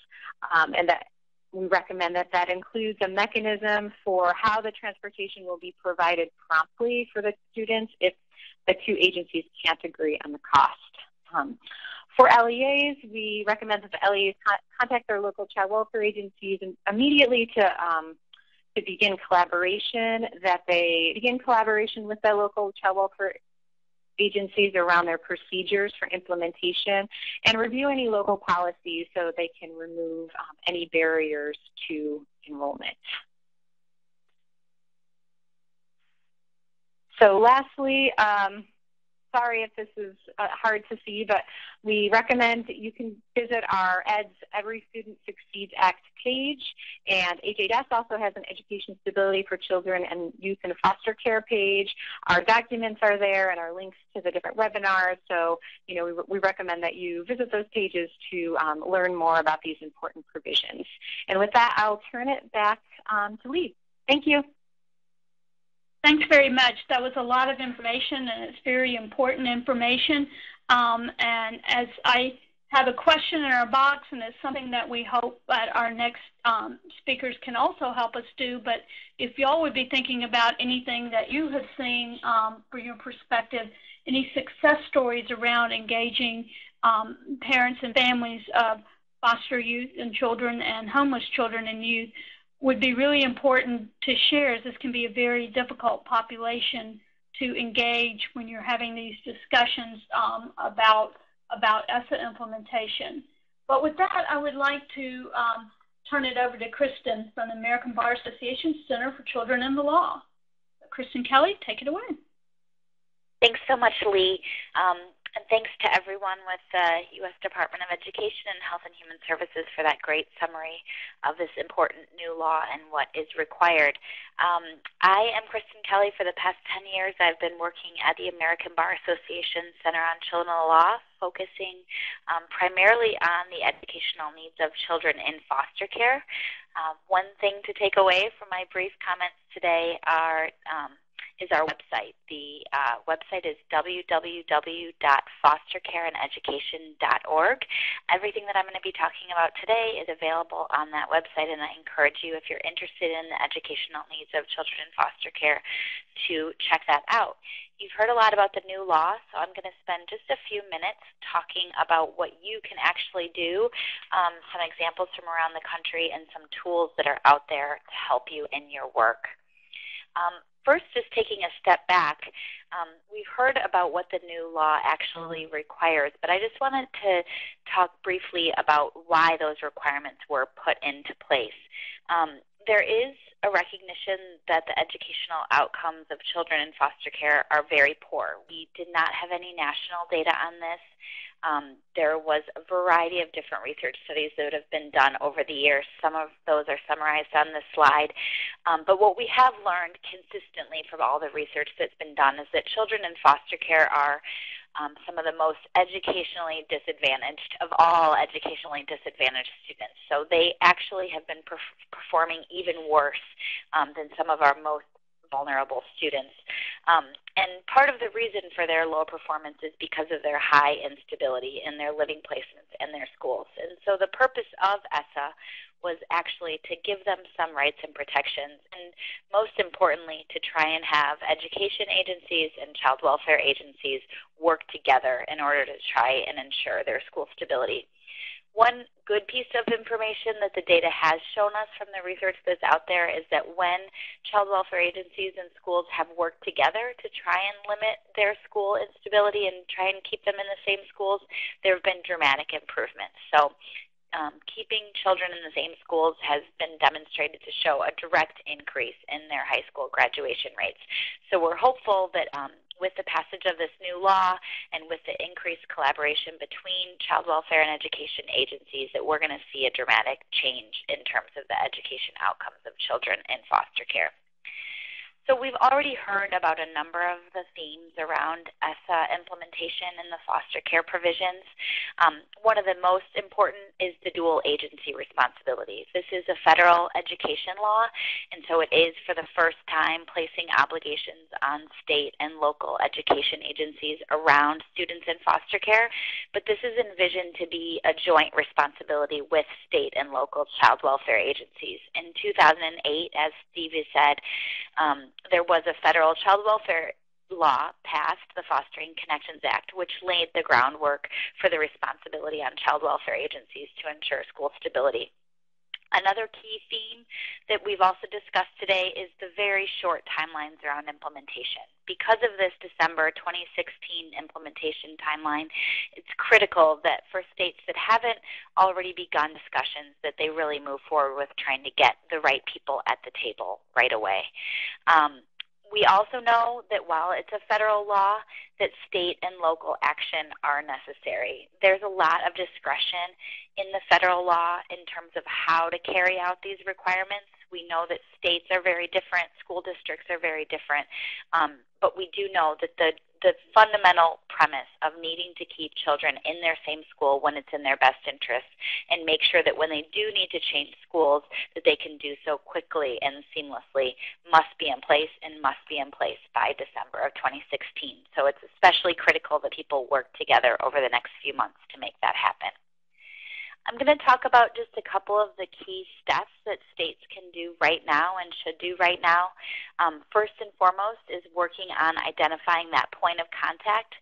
[SPEAKER 4] and that we recommend that that includes a mechanism for how the transportation will be provided promptly for the students if the two agencies can't agree on the cost. For LEAs, we recommend that the LEAs contact their local child welfare agencies immediately to begin collaboration, that they begin collaboration with their local child welfare agencies around their procedures for implementation and review any local policies so they can remove any barriers to enrollment. So lastly, sorry if this is hard to see, but we recommend that you can visit our ED's Every Student Succeeds Act page, and HHS also has an Education Stability for Children and Youth in Foster Care page. Our documents are there and our links to the different webinars, so we recommend that you visit those pages to learn more about these important provisions. And with that, I'll turn it back to Lee. Thank you.
[SPEAKER 1] Thanks very much. That was a lot of information, and it's very important information. And as I have a question in our box, and it's something that we hope that our next speakers can also help us do, but if y'all would be thinking about anything that you have seen from your perspective, any success stories around engaging parents and families of foster youth and children and homeless children and youth, would be really important to share, as this can be a very difficult population to engage when you're having these discussions about ESSA implementation. But with that, I would like to turn it over to Kristen from the American Bar Association Center for Children in the Law. Kristen Kelly, take it away.
[SPEAKER 5] Thanks so much, Lee. And thanks to everyone with the U.S. Department of Education and Health and Human Services for that great summary of this important new law and what is required. I am Kristen Kelly. For the past 10 years, I've been working at the American Bar Association Center on Children in the Law, focusing primarily on the educational needs of children in foster care. One thing to take away from my brief comments today is our website. The website is www.fostercareandeducation.org. Everything that I'm going to be talking about today is available on that website, and I encourage you, if you're interested in the educational needs of children in foster care, to check that out. You've heard a lot about the new law, so I'm going to spend just a few minutes talking about what you can actually do, some examples from around the country, and some tools that are out there to help you in your work. First, just taking a step back, we've heard about what the new law actually requires, but I just wanted to talk briefly about why those requirements were put into place. There is a recognition that the educational outcomes of children in foster care are very poor. We did not have any national data on this. There was a variety of different research studies that have been done over the years. Some of those are summarized on this slide. But what we have learned consistently from all the research that's been done is that children in foster care are some of the most educationally disadvantaged of all educationally disadvantaged students. So they actually have been performing even worse than some of our most vulnerable students. And part of the reason for their low performance is because of their high instability in their living placements and their schools. And so the purpose of ESSA was actually to give them some rights and protections, and most importantly, to try and have education agencies and child welfare agencies work together in order to try and ensure their school stability. One good piece of information that the data has shown us from the research that's out there is that when child welfare agencies and schools have worked together to try and limit their school instability and try and keep them in the same schools, there have been dramatic improvements. So keeping children in the same schools has been demonstrated to show a direct increase in their high school graduation rates. So we're hopeful that with the passage of this new law and with the increased collaboration between child welfare and education agencies that we're going to see a dramatic change in terms of the education outcomes of children in foster care. So we've already heard about a number of the themes around ESSA implementation and the foster care provisions. One of the most important is the dual agency responsibilities. This is a federal education law, and so it is for the first time placing obligations on state and local education agencies around students in foster care, but this is envisioned to be a joint responsibility with state and local child welfare agencies. In 2008, as Steve has said, there was a federal child welfare law passed, the Fostering Connections Act, which laid the groundwork for the responsibility on child welfare agencies to ensure school stability. Another key theme that we've also discussed today is the very short timelines around implementation. Because of this December 2016 implementation timeline, it's critical that for states that haven't already begun discussions that they really move forward with trying to get the right people at the table right away. We also know that while it's a federal law, that state and local action are necessary. There's a lot of discretion in the federal law in terms of how to carry out these requirements. We know that states are very different, school districts are very different, but we do know that the fundamental premise of needing to keep children in their same school when it's in their best interest and make sure that when they do need to change schools that they can do so quickly and seamlessly must be in place and must be in place by December of 2016. So it's especially critical that people work together over the next few months to make that happen. I'm going to talk about just a couple of the key steps that states can do right now and should do right now. First and foremost is working on identifying that point of contact.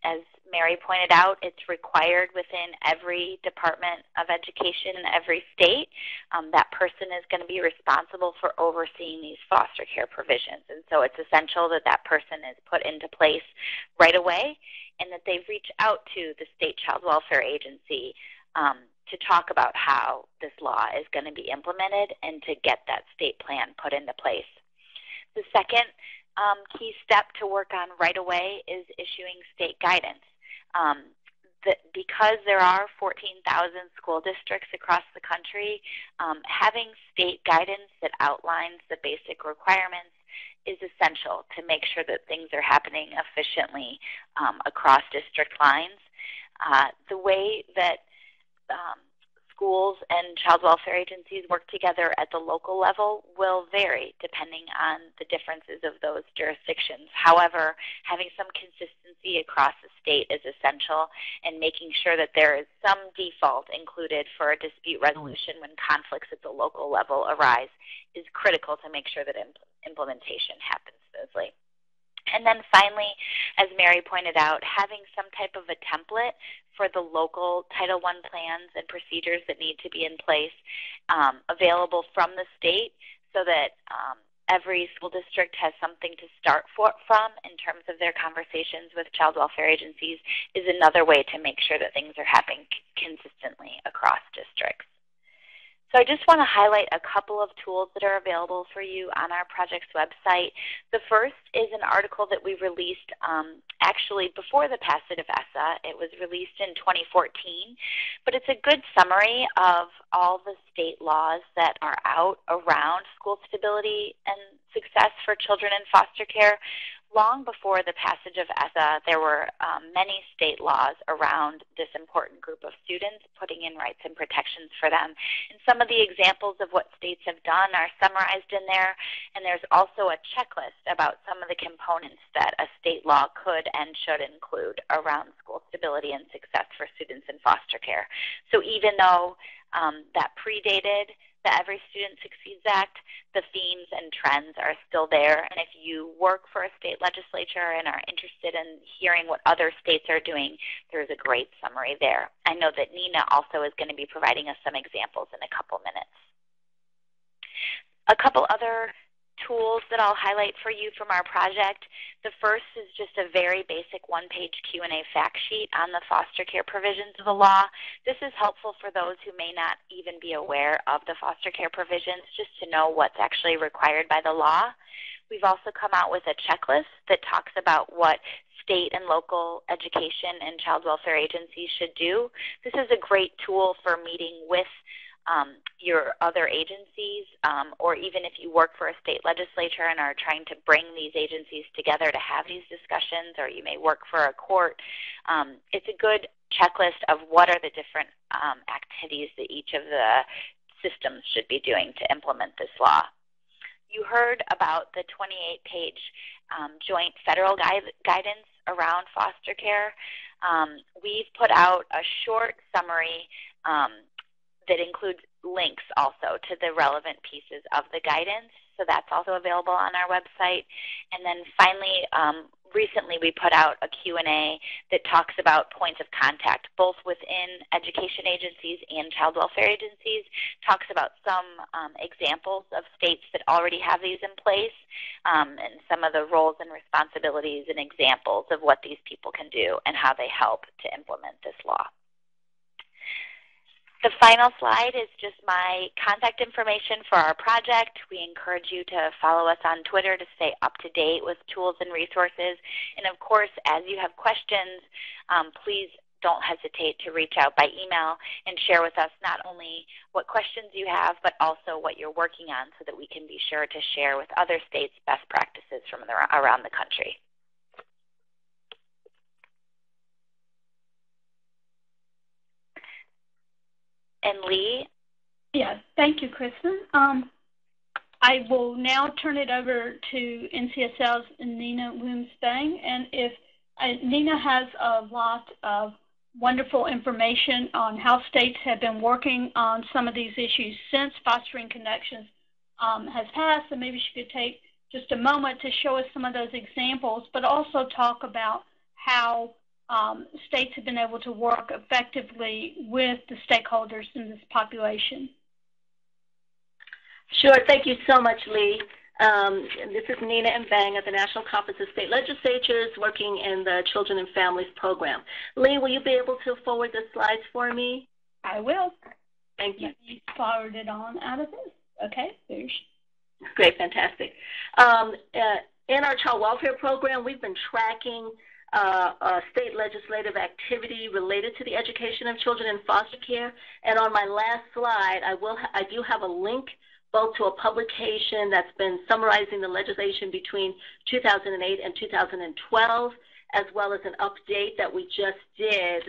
[SPEAKER 5] As Mary pointed out, it's required within every Department of Education in every state. That person is going to be responsible for overseeing these foster care provisions. And so it's essential that that person is put into place right away and that they reach out to the state child welfare agency to talk about how this law is going to be implemented and to get that state plan put into place. The second key step to work on right away is issuing state guidance. Because there are 14,000 school districts across the country, having state guidance that outlines the basic requirements is essential to make sure that things are happening efficiently across district lines. The way that schools and child welfare agencies work together at the local level will vary depending on the differences of those jurisdictions. However, having some consistency across the state is essential, and making sure that there is some default included for a dispute resolution when conflicts at the local level arise is critical to make sure that implementation happens smoothly. And then finally, as Mary pointed out, having some type of a template for the local Title I plans and procedures that need to be in place available from the state so that every school district has something to start from in terms of their conversations with child welfare agencies is another way to make sure that things are happening consistently across districts. So I just want to highlight a couple of tools that are available for you on our project's website. The first is an article that we released actually before the passage of ESSA. It was released in 2014, but it's a good summary of all the state laws that are out around school stability and success for children in foster care. Long before the passage of ESSA, there were many state laws around this important group of students, putting in rights and protections for them. And some of the examples of what states have done are summarized in there, and there's also a checklist about some of the components that a state law could and should include around school stability and success for students in foster care. So even though that predated the Every Student Succeeds Act, the themes and trends are still there. And if you work for a state legislature and are interested in hearing what other states are doing, there's a great summary there. I know that Nina also is going to be providing us some examples in a couple minutes. A couple other tools that I'll highlight for you from our project. The first is just a very basic one-page Q&A fact sheet on the foster care provisions of the law. This is helpful for those who may not even be aware of the foster care provisions, just to know what's actually required by the law. We've also come out with a checklist that talks about what state and local education and child welfare agencies should do. This is a great tool for meeting with your other agencies, or even if you work for a state legislature and are trying to bring these agencies together to have these discussions, or you may work for a court. It's a good checklist of what are the different activities that each of the systems should be doing to implement this law. You heard about the 28-page joint federal guidance around foster care. We've put out a short summary that includes links also to the relevant pieces of the guidance. So that's also available on our website. And then finally, recently we put out a Q&A that talks about points of contact, both within education agencies and child welfare agencies, talks about some examples of states that already have these in place, and some of the roles and responsibilities and examples of what these people can do and how they help to implement this law. The final slide is just my contact information for our project. We encourage you to follow us on Twitter to stay up to date with tools and resources. And of course, as you have questions, please don't hesitate to reach out by email and share with us not only what questions you have, but also what you're working on so that we can be sure to share with other states best practices from around the country. And Lee?
[SPEAKER 1] Yes, thank you, Kristen. I will now turn it over to NCSL's Nina Williams-Bang, and if Nina has a lot of wonderful information on how states have been working on some of these issues since Fostering Connections has passed, and maybe she could take just a moment to show us some of those examples, but also talk about how states have been able to work effectively with the stakeholders in this population.
[SPEAKER 6] Sure. Thank you so much, Lee. This is Nina Mbang of the National Conference of State Legislatures working in the Children and Families Program. Lee, will you be able to forward the slides for me?
[SPEAKER 1] I will.
[SPEAKER 6] Thank you.
[SPEAKER 1] Let me forward it on out of this. Okay, there's.
[SPEAKER 6] Great, fantastic. In our Child Welfare Program, we've been tracking state legislative activity related to the education of children in foster care. And on my last slide, I do have a link both to a publication that's been summarizing the legislation between 2008 and 2012, as well as an update that we just did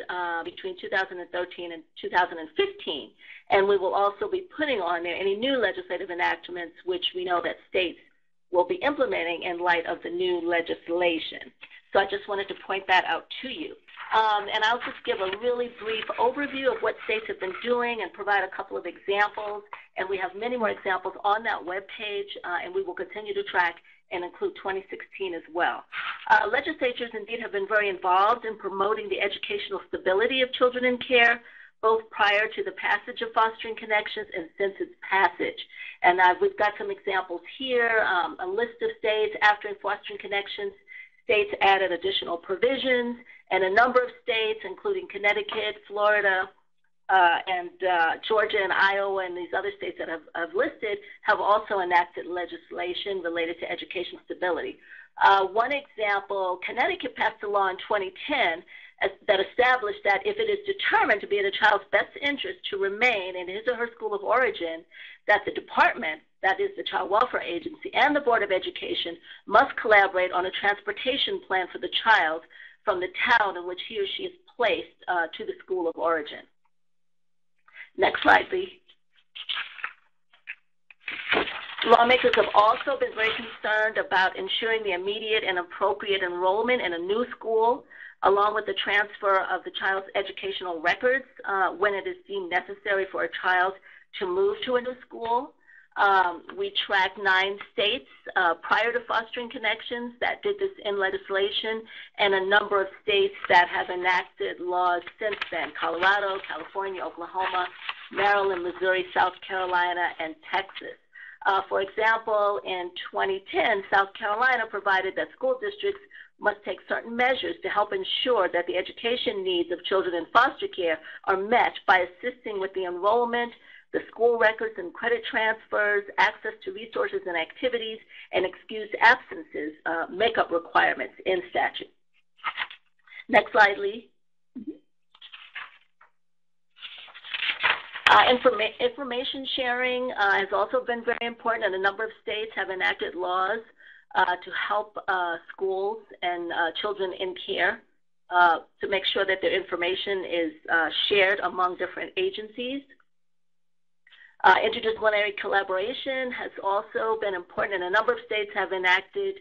[SPEAKER 6] between 2013 and 2015. And we will also be putting on there any new legislative enactments which we know that states will be implementing in light of the new legislation. So I just wanted to point that out to you. And I'll just give a really brief overview of what states have been doing and provide a couple of examples. And we have many more examples on that webpage, and we will continue to track and include 2016 as well. Legislatures indeed have been very involved in promoting the educational stability of children in care, both prior to the passage of Fostering Connections and since its passage. And we've got some examples here, a list of states after Fostering Connections. States added additional provisions, and a number of states, including Connecticut, Florida, and Georgia and Iowa and these other states that I've listed have also enacted legislation related to education stability. One example, Connecticut passed a law in 2010 that established that if it is determined to be in a child's best interest to remain in his or her school of origin, that the department, that is the Child Welfare Agency, and the Board of Education must collaborate on a transportation plan for the child from the town in which he or she is placed to the school of origin. Next slide, please. Lawmakers have also been very concerned about ensuring the immediate and appropriate enrollment in a new school, along with the transfer of the child's educational records when it is deemed necessary for a child to move to a new school. We tracked 9 states prior to fostering connections that did this in legislation, and a number of states that have enacted laws since then: Colorado, California, Oklahoma, Maryland, Missouri, South Carolina, and Texas. For example, in 2010, South Carolina provided that school districts must take certain measures to help ensure that the education needs of children in foster care are met by assisting with the enrollment, the school records and credit transfers, access to resources and activities, and excused absences makeup requirements in statute. Next slide, Lee. Information sharing has also been very important, and a number of states have enacted laws to help schools and children in care to make sure that their information is shared among different agencies. Interdisciplinary collaboration has also been important, and a number of states have enacted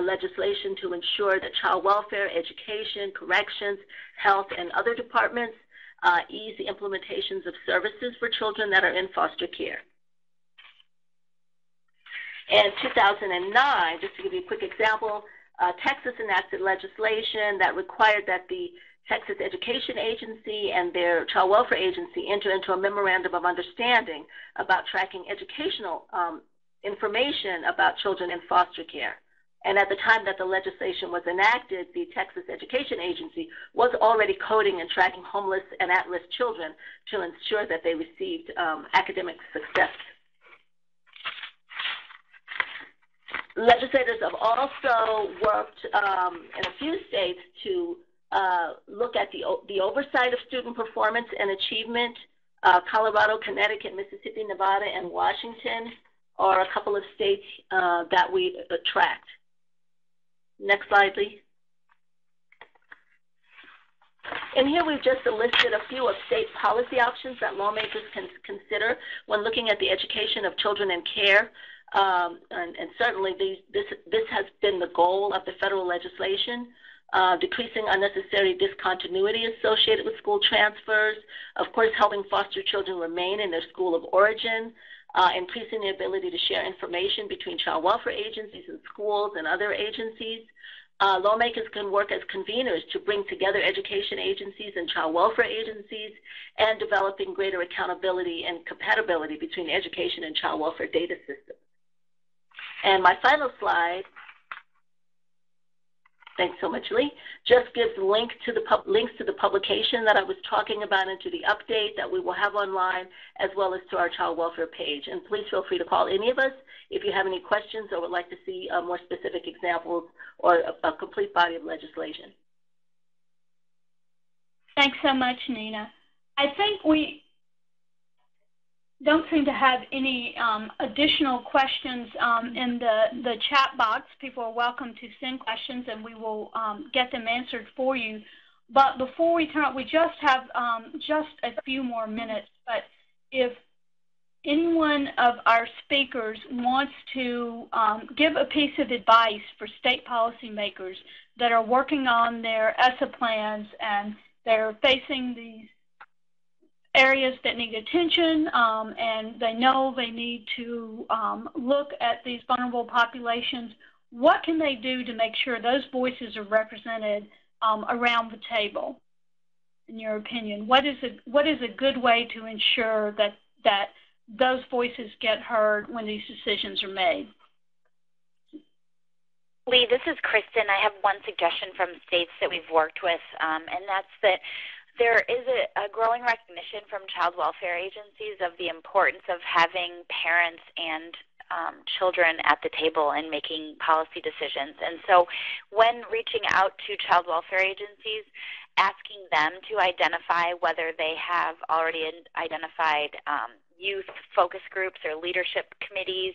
[SPEAKER 6] legislation to ensure that child welfare, education, corrections, health, and other departments ease the implementations of services for children that are in foster care. In 2009, just to give you a quick example, Texas enacted legislation that required that the Texas Education Agency and their Child Welfare Agency enter into a memorandum of understanding about tracking educational information about children in foster care. And at the time that the legislation was enacted, the Texas Education Agency was already coding and tracking homeless and at-risk children to ensure that they received academic success. Legislators have also worked in a few states to look at the oversight of student performance and achievement. Colorado, Connecticut, Mississippi, Nevada, and Washington are a couple of states that we tracked. Next slide, please. And here we've just listed a few of state policy options that lawmakers can consider when looking at the education of children in care. And certainly this has been the goal of the federal legislation, decreasing unnecessary discontinuity associated with school transfers, of course helping foster children remain in their school of origin, increasing the ability to share information between child welfare agencies and schools and other agencies. Lawmakers can work as conveners to bring together education agencies and child welfare agencies, and developing greater accountability and compatibility between education and child welfare data systems. And my final slide, thanks so much, Lee, just gives links to the publication that I was talking about and to the update that we will have online, as well as to our child welfare page. And please feel free to call any of us if you have any questions or would like to see more specific examples or a complete body of legislation.
[SPEAKER 1] Thanks so much, Nina. I think we don't seem to have any additional questions in the chat box. People are welcome to send questions, and we will get them answered for you. But before we turn, we just have just a few more minutes. But if anyone of our speakers wants to give a piece of advice for state policymakers that are working on their ESSA plans and they're facing these areas that need attention, and they know they need to look at these vulnerable populations, what can they do to make sure those voices are represented around the table, in your opinion? What is a good way to ensure that those voices get heard when these decisions are made?
[SPEAKER 5] Lee, this is Kristen. I have one suggestion from states that we've worked with, and that's that There is a growing recognition from child welfare agencies of the importance of having parents and children at the table and making policy decisions. And so when reaching out to child welfare agencies, asking them to identify whether they have already identified youth focus groups or leadership committees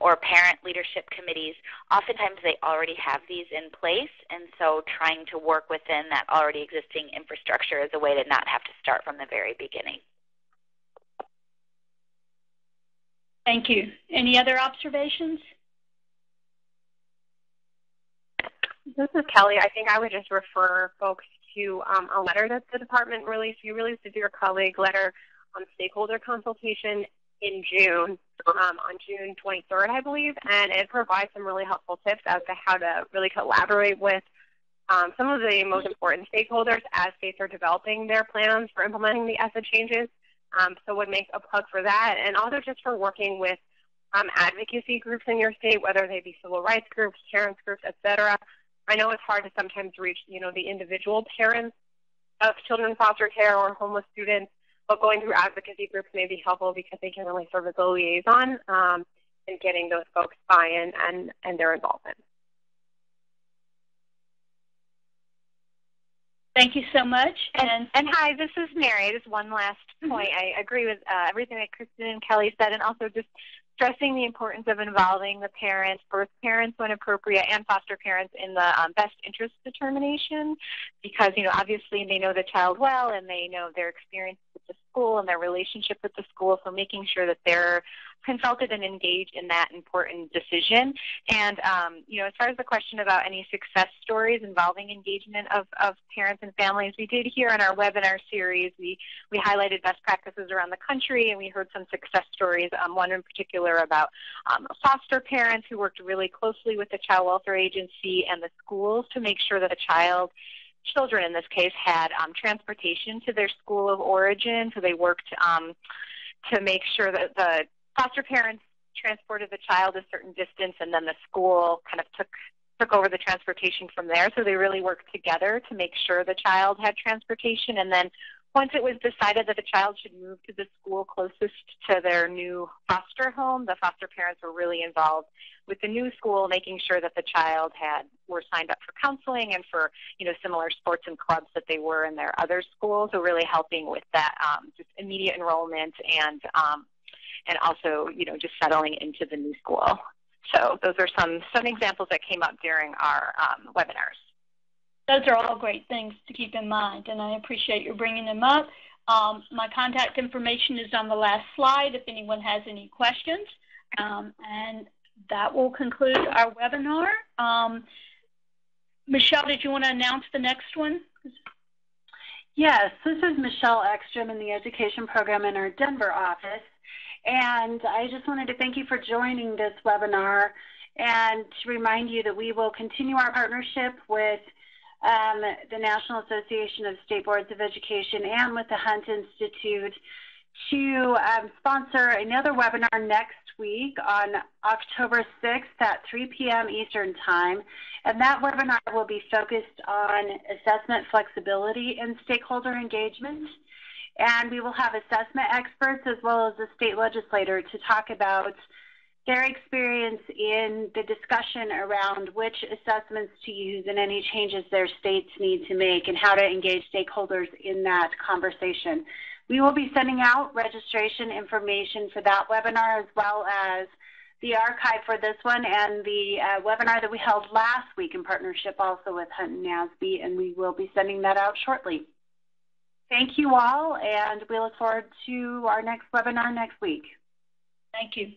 [SPEAKER 5] or parent leadership committees, oftentimes they already have these in place, and so trying to work within that already existing infrastructure is a way to not have to start from the very beginning.
[SPEAKER 1] Thank you. Any other observations?
[SPEAKER 2] This is Kelly. I think I would just refer folks to a letter that the department released. You released a Dear Colleague letter on stakeholder consultation in June, on June 23rd, I believe, and it provides some really helpful tips as to how to really collaborate with some of the most important stakeholders as states are developing their plans for implementing the ESSA changes. So would make a plug for that, and also just for working with advocacy groups in your state, whether they be civil rights groups, parents groups, et cetera. I know it's hard to sometimes reach, the individual parents of children in foster care or homeless students, but going through advocacy groups may be helpful because they can really serve as a liaison in getting those folks buy-in and their involvement.
[SPEAKER 1] Thank you so much.
[SPEAKER 4] And hi, this is Mary. Just one last point. I agree with everything that Kristen and Kelly said, and also just stressing the importance of involving the parents, birth parents when appropriate, and foster parents in the best interest determination, because, obviously they know the child well and they know their experience with the school and their relationship with the school, so making sure that they're consulted and engaged in that important decision. And, as far as the question about any success stories involving engagement of parents and families, we did here in our webinar series, we highlighted best practices around the country, and we heard some success stories, one in particular about foster parents who worked really closely with the child welfare agency and the schools to make sure that the children in this case had transportation to their school of origin. So they worked to make sure that the foster parents transported the child a certain distance, and then the school kind of took over the transportation from there. So they really worked together to make sure the child had transportation. And then once it was decided that the child should move to the school closest to their new foster home, the foster parents were really involved with the new school, making sure that the child were signed up for counseling and for similar sports and clubs that they were in their other schools. So really helping with that just immediate enrollment and also just settling into the new school. So those are some examples that came up during our webinars.
[SPEAKER 1] Those are all great things to keep in mind, and I appreciate you bringing them up. My contact information is on the last slide if anyone has any questions. And that will conclude our webinar. Michelle, did you want to announce the next one?
[SPEAKER 7] Yes, this is Michelle Ekstrom in the Education Program in our Denver office. And I just wanted to thank you for joining this webinar and to remind you that we will continue our partnership with the National Association of State Boards of Education and with the Hunt Institute to sponsor another webinar next week on October 6th at 3 p.m. Eastern Time. And that webinar will be focused on assessment flexibility and stakeholder engagement. And we will have assessment experts as well as a state legislator to talk about their experience in the discussion around which assessments to use and any changes their states need to make and how to engage stakeholders in that conversation. We will be sending out registration information for that webinar as well as the archive for this one and the webinar that we held last week in partnership also with Hunt and NASB, and we will be sending that out shortly. Thank you all, and we look forward to our next webinar next week.
[SPEAKER 1] Thank you.